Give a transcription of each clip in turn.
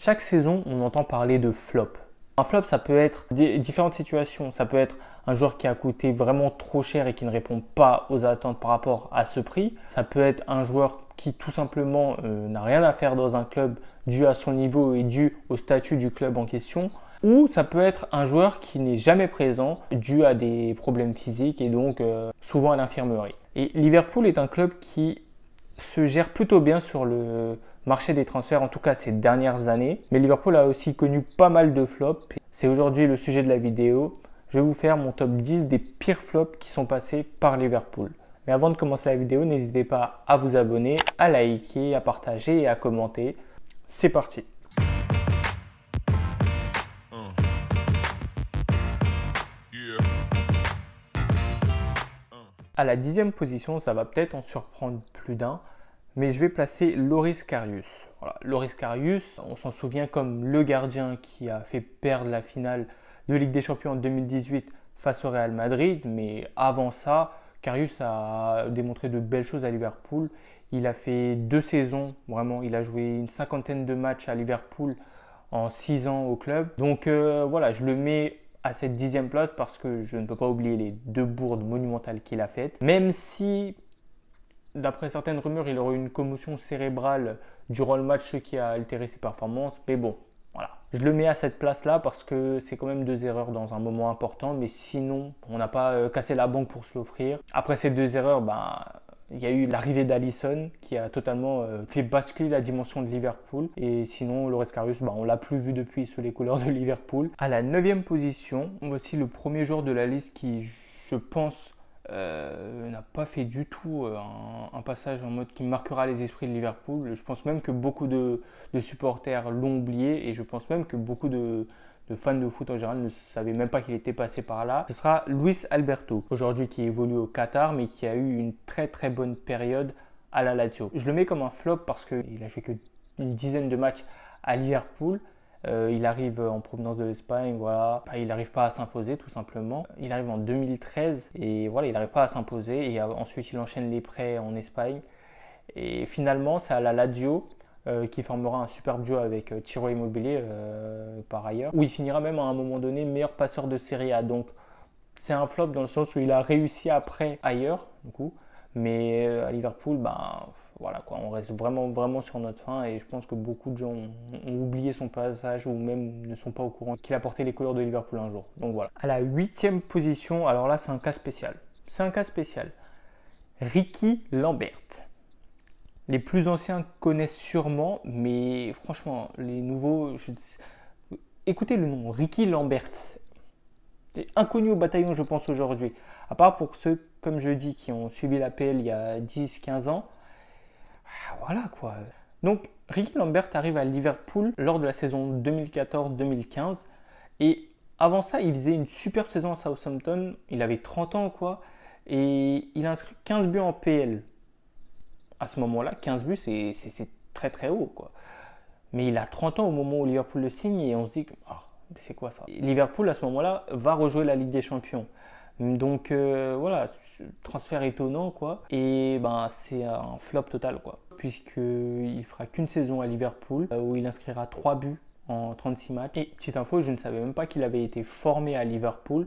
Chaque saison, on entend parler de flop. Un flop, ça peut être différentes situations. Ça peut être un joueur qui a coûté vraiment trop cher et qui ne répond pas aux attentes par rapport à ce prix. Ça peut être un joueur qui tout simplement n'a rien à faire dans un club dû à son niveau et dû au statut du club en question. Ou ça peut être un joueur qui n'est jamais présent dû à des problèmes physiques et donc souvent à l'infirmerie. Et Liverpool est un club qui se gère plutôt bien sur le marché des transferts, en tout cas ces dernières années. Mais Liverpool a aussi connu pas mal de flops. C'est aujourd'hui le sujet de la vidéo. Je vais vous faire mon top 10 des pires flops qui sont passés par Liverpool. Mais avant de commencer la vidéo, n'hésitez pas à vous abonner, à liker, à partager et à commenter. C'est parti! À la 10e position, ça va peut-être en surprendre plus d'un, mais je vais placer Loris Karius. Voilà, Loris Karius, on s'en souvient comme le gardien qui a fait perdre la finale de Ligue des Champions en 2018 face au Real Madrid, mais avant ça, Karius a démontré de belles choses à Liverpool. Il a fait 2 saisons, vraiment, il a joué une cinquantaine de matchs à Liverpool en 6 ans au club. Donc voilà, je le mets à cette 10e place parce que je ne peux pas oublier les 2 bourdes monumentales qu'il a faites. Même si, d'après certaines rumeurs, il aurait eu une commotion cérébrale durant le match, ce qui a altéré ses performances. Mais bon, voilà. Je le mets à cette place-là parce que c'est quand même 2 erreurs dans un moment important. Mais sinon, on n'a pas cassé la banque pour se l'offrir. Après ces 2 erreurs, il y a eu l'arrivée d'Alisson qui a totalement fait basculer la dimension de Liverpool. Et sinon, Loris Karius, on ne l'a plus vu depuis sous les couleurs de Liverpool. À la 9e position, voici le premier joueur de la liste qui, je pense, n'a pas fait du tout un passage en mode qui marquera les esprits de Liverpool. Je pense même que beaucoup de supporters l'ont oublié et je pense même que beaucoup de fans de foot en général ne savaient même pas qu'il était passé par là. Ce sera Luis Alberto, aujourd'hui qui évolue au Qatar mais qui a eu une très très bonne période à la Lazio. Je le mets comme un flop parce qu'il a joué que une dizaine de matchs à Liverpool. Il arrive en provenance de l'Espagne, voilà. Il n'arrive pas à s'imposer tout simplement. Il arrive en 2013 et voilà, il n'arrive pas à s'imposer et ensuite il enchaîne les prêts en Espagne. Et finalement, c'est à la Lazio qui formera un superbe duo avec Ciro Immobile par ailleurs, où il finira même à un moment donné meilleur passeur de Serie A. Donc c'est un flop dans le sens où il a réussi après ailleurs, du coup, mais à Liverpool, voilà quoi, on reste vraiment sur notre fin et je pense que beaucoup de gens ont oublié son passage ou même ne sont pas au courant qu'il a porté les couleurs de Liverpool un jour. Donc voilà. À la 8e position, alors là c'est un cas spécial. C'est un cas spécial. Ricky Lambert. Les plus anciens connaissent sûrement, mais franchement, les nouveaux, écoutez le nom, Ricky Lambert. C'est inconnu au bataillon, je pense, aujourd'hui. À part pour ceux, comme je dis, qui ont suivi l'APL il y a 10-15 ans. Voilà quoi. Donc, Ricky Lambert arrive à Liverpool lors de la saison 2014-2015. Et avant ça, il faisait une superbe saison à Southampton. Il avait 30 ans, quoi. Et il a inscrit 15 buts en PL. À ce moment-là, 15 buts, c'est très très haut, quoi. Mais il a 30 ans au moment où Liverpool le signe et on se dit, c'est quoi ça? Liverpool, à ce moment-là, va rejouer la Ligue des Champions. Donc voilà, transfert étonnant, quoi. Et c'est un flop total, quoi. Puisqu'il fera qu'une saison à Liverpool où il inscrira 3 buts en 36 matchs. Et petite info, je ne savais même pas qu'il avait été formé à Liverpool.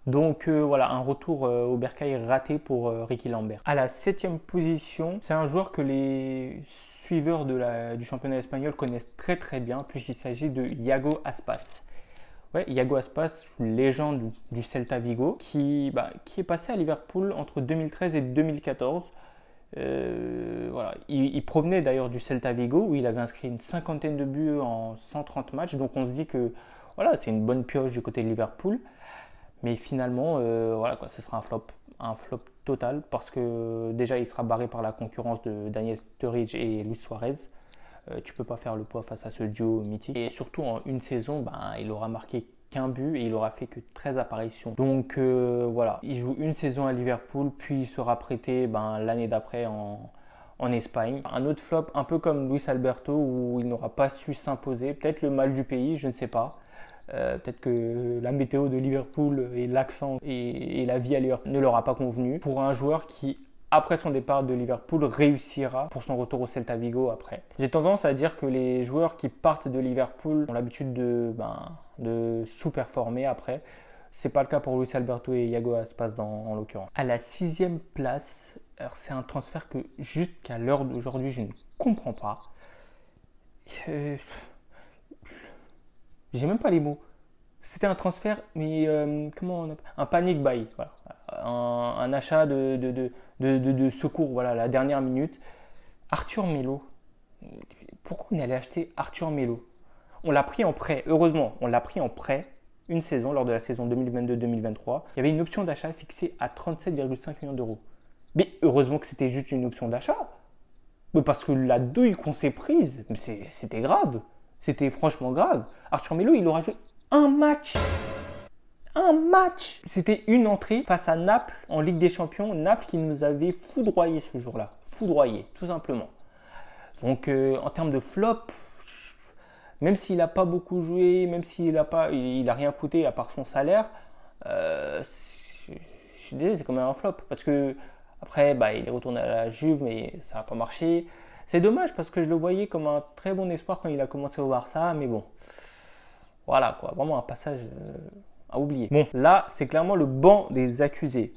Donc voilà, un retour au bercail raté pour Ricky Lambert. À la 7e position, c'est un joueur que les suiveurs du championnat espagnol connaissent très très bien puisqu'il s'agit de Iago Aspas. Ouais, Iago Aspas, légende du Celta Vigo, qui est passé à Liverpool entre 2013 et 2014. Voilà. Il provenait d'ailleurs du Celta Vigo où il avait inscrit une cinquantaine de buts en 130 matchs. Donc on se dit que voilà, c'est une bonne pioche du côté de Liverpool. Mais finalement, voilà quoi, ce sera un flop total parce que déjà il sera barré par la concurrence de Daniel Sturridge et Luis Suarez. Tu peux pas faire le poids face à ce duo mythique. Et surtout en une saison, il aura marqué qu'un but et il aura fait que 13 apparitions. Donc voilà, il joue une saison à Liverpool, puis il sera prêté l'année d'après en Espagne. Un autre flop, un peu comme Luis Alberto, où il n'aura pas su s'imposer. Peut-être le mal du pays, je ne sais pas. Peut-être que la météo de Liverpool et l'accent et la vie à Liverpool ne leur a pas convenu. Pour un joueur qui après son départ de Liverpool, réussira pour son retour au Celta Vigo après. J'ai tendance à dire que les joueurs qui partent de Liverpool ont l'habitude de sous-performer après. C'est pas le cas pour Luis Alberto et Iago Aspas en l'occurrence. À la 6e place, c'est un transfert que jusqu'à l'heure d'aujourd'hui, je ne comprends pas. J'ai même pas les mots. C'était un transfert, mais comment on appelle, un panic buy, voilà. Un achat de secours, voilà, à la dernière minute. Arthur Melo. Pourquoi on est allé acheter Arthur Melo? On l'a pris en prêt, heureusement, on l'a pris en prêt une saison, lors de la saison 2022-2023. Il y avait une option d'achat fixée à 37,5 millions d'euros. Mais heureusement que c'était juste une option d'achat. Mais parce que la douille qu'on s'est prise, c'était grave. C'était franchement grave. Arthur Melo, il aura joué un match. Un match. C'était une entrée face à Naples en Ligue des Champions. Naples qui nous avait foudroyé ce jour-là. Foudroyé, tout simplement. Donc en termes de flop, même s'il n'a pas beaucoup joué, même s'il n'a rien coûté à part son salaire, je suis désolé, c'est quand même un flop. Parce que après, il est retourné à la Juve, mais ça n'a pas marché. C'est dommage parce que je le voyais comme un très bon espoir quand il a commencé au Barça, mais bon. Voilà quoi, vraiment un passage à oublier. Bon, là, c'est clairement le banc des accusés.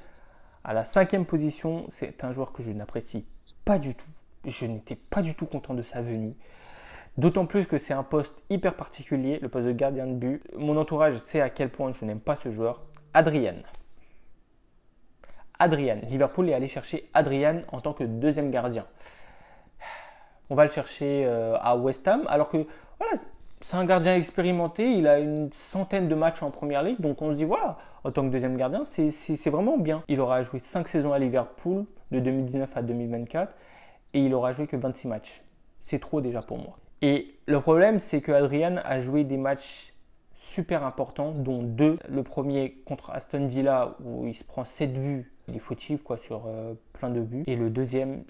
À la 5e position, c'est un joueur que je n'apprécie pas du tout. Je n'étais pas du tout content de sa venue. D'autant plus que c'est un poste hyper particulier, le poste de gardien de but. Mon entourage sait à quel point je n'aime pas ce joueur. Adrian. Liverpool est allé chercher Adrian en tant que deuxième gardien. On va le chercher à West Ham, alors que voilà, c'est un gardien expérimenté, il a une centaine de matchs en Première Ligue, donc on se dit voilà, en tant que deuxième gardien, c'est vraiment bien. Il aura joué 5 saisons à Liverpool, de 2019 à 2024, et il aura joué que 26 matchs. C'est trop déjà pour moi. Et le problème, c'est que Adrian a joué des matchs super importants, dont 2. Le premier contre Aston Villa, où il se prend 7 buts. Il est fautif sur plein de buts. Et le deuxième,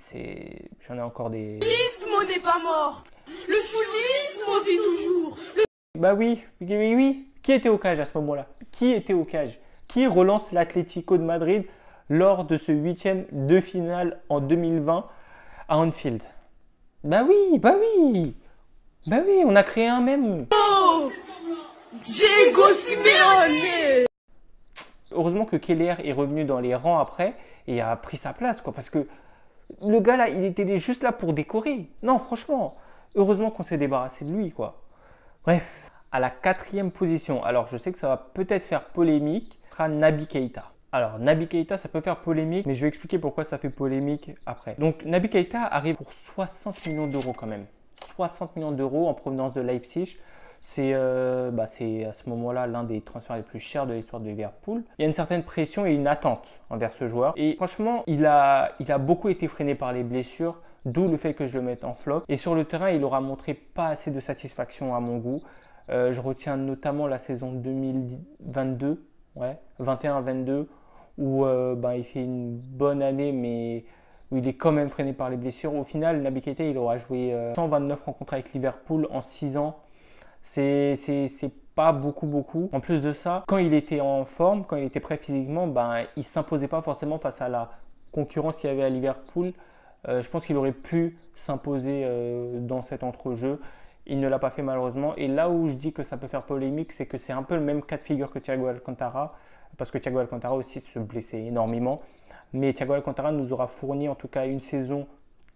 j'en ai encore des... Le choulisme n'est pas mort. Le choulisme vit toujours. Bah oui. Qui était au cage à ce moment-là? Qui était au cage? Qui relance l'Atlético de Madrid lors de ce 8e de finale en 2020 à Anfield? Bah oui, on a créé un mème. Oh, Diego Simeone. Heureusement que Keller est revenu dans les rangs après et a pris sa place, quoi, parce que le gars là, il était juste là pour décorer. Non, franchement, heureusement qu'on s'est débarrassé de lui, quoi. Bref, à la 4e position, alors je sais que ça va peut-être faire polémique, sera Naby Keita. Alors Naby Keita, ça peut faire polémique, mais je vais expliquer pourquoi ça fait polémique après. Donc Naby Keita arrive pour 60 millions d'euros quand même. 60 millions d'euros en provenance de Leipzig. C'est à ce moment-là l'un des transferts les plus chers de l'histoire de Liverpool. Il y a une certaine pression et une attente envers ce joueur. Et franchement, il a beaucoup été freiné par les blessures, d'où le fait que je le mette en flop. Et sur le terrain, il aura montré pas assez de satisfaction à mon goût. Je retiens notamment la saison 2022, 21-22, où il fait une bonne année, mais où il est quand même freiné par les blessures. Au final, Naby Keita, il aura joué 129 rencontres avec Liverpool en 6 ans. C'est pas beaucoup. En plus de ça, quand il était en forme, quand il était prêt physiquement, il ne s'imposait pas forcément face à la concurrence qu'il y avait à Liverpool. Je pense qu'il aurait pu s'imposer dans cet entrejeu. Il ne l'a pas fait malheureusement. Et là où je dis que ça peut faire polémique, c'est que c'est un peu le même cas de figure que Thiago Alcantara. Parce que Thiago Alcantara aussi se blessait énormément. Mais Thiago Alcantara nous aura fourni en tout cas une saison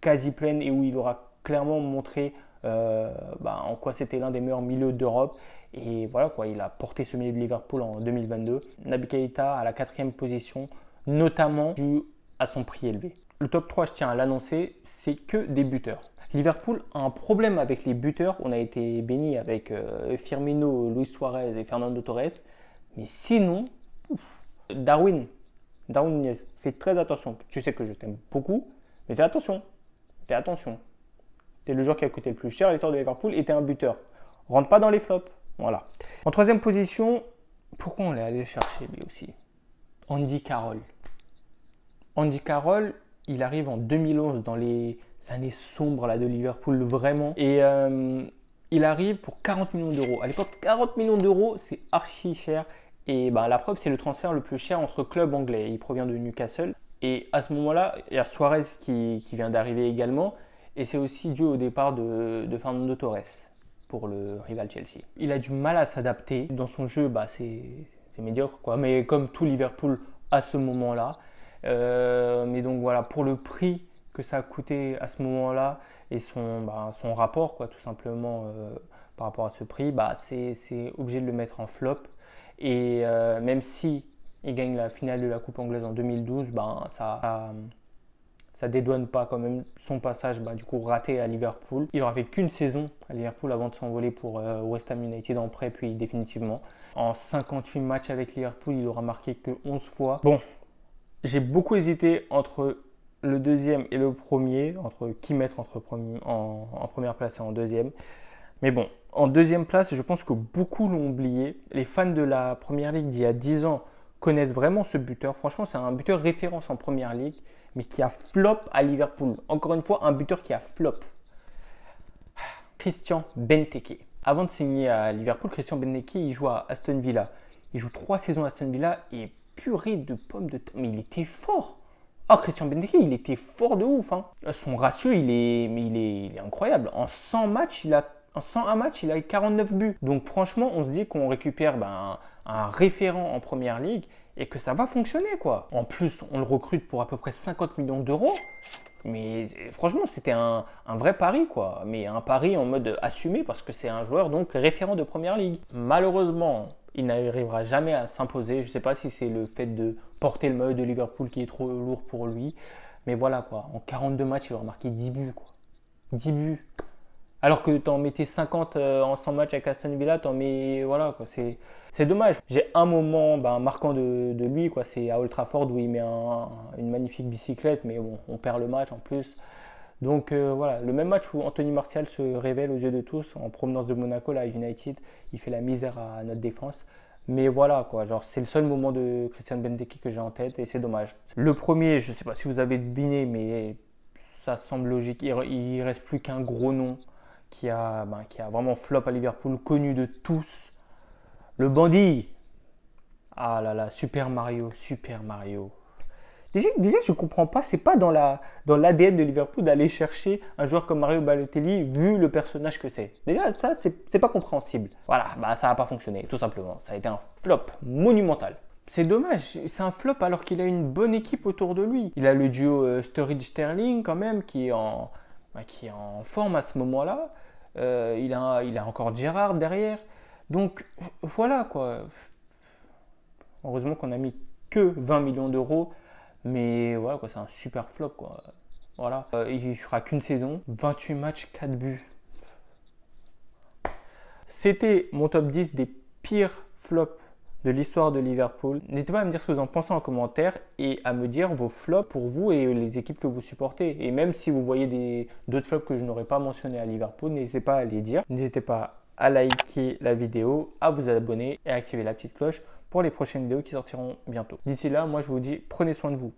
quasi pleine et où il aura clairement montré en quoi c'était l'un des meilleurs milieux d'Europe. Et voilà quoi, il a porté ce milieu de Liverpool en 2022. Naby Keita à la 4e position, notamment dû à son prix élevé. Le top 3, je tiens à l'annoncer, c'est que des buteurs. Liverpool a un problème avec les buteurs. On a été béni avec Firmino, Luis Suarez et Fernando Torres. Mais sinon, Darwin Nunez, fais très attention. Tu sais que je t'aime beaucoup, mais fais attention. T'es le joueur qui a coûté le plus cher à l'histoire de Liverpool et t'es un buteur. Rentre pas dans les flops. Voilà. En 3e position, pourquoi on l'a allé chercher lui aussi? Andy Carroll. Andy Carroll, il arrive en 2011 dans les années sombres là, de Liverpool, vraiment. Et il arrive pour 40 millions d'euros. À l'époque, 40 millions d'euros, c'est archi cher. Et la preuve, c'est le transfert le plus cher entre clubs anglais. Il provient de Newcastle. Et à ce moment-là, il y a Suarez qui vient d'arriver également. Et c'est aussi dû au départ de Fernando Torres pour le rival Chelsea. Il a du mal à s'adapter. Dans son jeu, c'est médiocre, quoi. Mais comme tout Liverpool à ce moment-là. Mais donc voilà, pour le prix que ça a coûté à ce moment-là et son rapport, quoi, tout simplement par rapport à ce prix, c'est obligé de le mettre en flop. Et même si il gagne la finale de la Coupe anglaise en 2012, ça dédouane pas quand même son passage du coup raté à Liverpool. Il aura fait qu'une saison à Liverpool avant de s'envoler pour West Ham United en prêt puis définitivement. En 58 matchs avec Liverpool, il aura marqué que 11 fois. Bon, j'ai beaucoup hésité entre le deuxième et le premier, entre qui mettre en première place et en deuxième. Mais bon, en deuxième place, je pense que beaucoup l'ont oublié. Les fans de la Première Ligue d'il y a 10 ans connaissent vraiment ce buteur. Franchement, c'est un buteur référence en Première Ligue, mais qui a flop à Liverpool. Encore une fois, un buteur qui a flop. Christian Benteke. Avant de signer à Liverpool, Christian Benteke, il joue à Aston Villa. Il joue 3 saisons à Aston Villa et purée de pommes de terre. Mais il était fort. Ah, Christian Benteke, il était fort de ouf. Hein. Son ratio, il est incroyable. En 101 matchs, il a 49 buts. Donc franchement, on se dit qu'on récupère un référent en Première Ligue et que ça va fonctionner, quoi. En plus, on le recrute pour à peu près 50 millions d'euros. Mais franchement, c'était un vrai pari, quoi. Mais un pari en mode assumé parce que c'est un joueur donc référent de Première Ligue. Malheureusement, il n'arrivera jamais à s'imposer. Je ne sais pas si c'est le fait de porter le maillot de Liverpool qui est trop lourd pour lui. Mais voilà, quoi. En 42 matchs, il aura marqué 10 buts, quoi. 10 buts. Alors que tu en mettais 50 en 100 matchs avec Aston Villa, tu en mets. Voilà, quoi. C'est dommage. J'ai un moment marquant de lui, quoi. C'est à Old Trafford où il met une magnifique bicyclette, mais bon, on perd le match en plus. Donc voilà, le même match où Anthony Martial se révèle aux yeux de tous en provenance de Monaco, là, à United, il fait la misère à notre défense. Mais voilà, quoi, genre c'est le seul moment de Christian Benteke que j'ai en tête et c'est dommage. Le premier, je ne sais pas si vous avez deviné, mais ça semble logique. Il ne reste plus qu'un gros nom qui a vraiment flop à Liverpool, connu de tous. Le bandit. Ah là là, Super Mario. Déjà, je ne comprends pas, c'est pas dans l'ADN de Liverpool d'aller chercher un joueur comme Mario Balotelli vu le personnage que c'est. Déjà, ça, c'est pas compréhensible. Voilà, ça n'a pas fonctionné, tout simplement. Ça a été un flop monumental. C'est dommage, c'est un flop alors qu'il a une bonne équipe autour de lui. Il a le duo Sturridge-Sterling quand même qui est en forme à ce moment-là. Il a encore Gerrard derrière. Donc voilà, quoi. Heureusement qu'on a mis que 20 millions d'euros. Mais voilà, quoi, c'est un super flop, quoi. Voilà. Il fera qu'une saison. 28 matchs, 4 buts. C'était mon top 10 des pires flops de l'histoire de Liverpool. N'hésitez pas à me dire ce que vous en pensez en commentaire et à me dire vos flops pour vous et les équipes que vous supportez. Et même si vous voyez d'autres flops que je n'aurais pas mentionnés à Liverpool, n'hésitez pas à les dire. N'hésitez pas à liker la vidéo, à vous abonner et à activer la petite cloche pour les prochaines vidéos qui sortiront bientôt. D'ici là, moi je vous dis prenez soin de vous.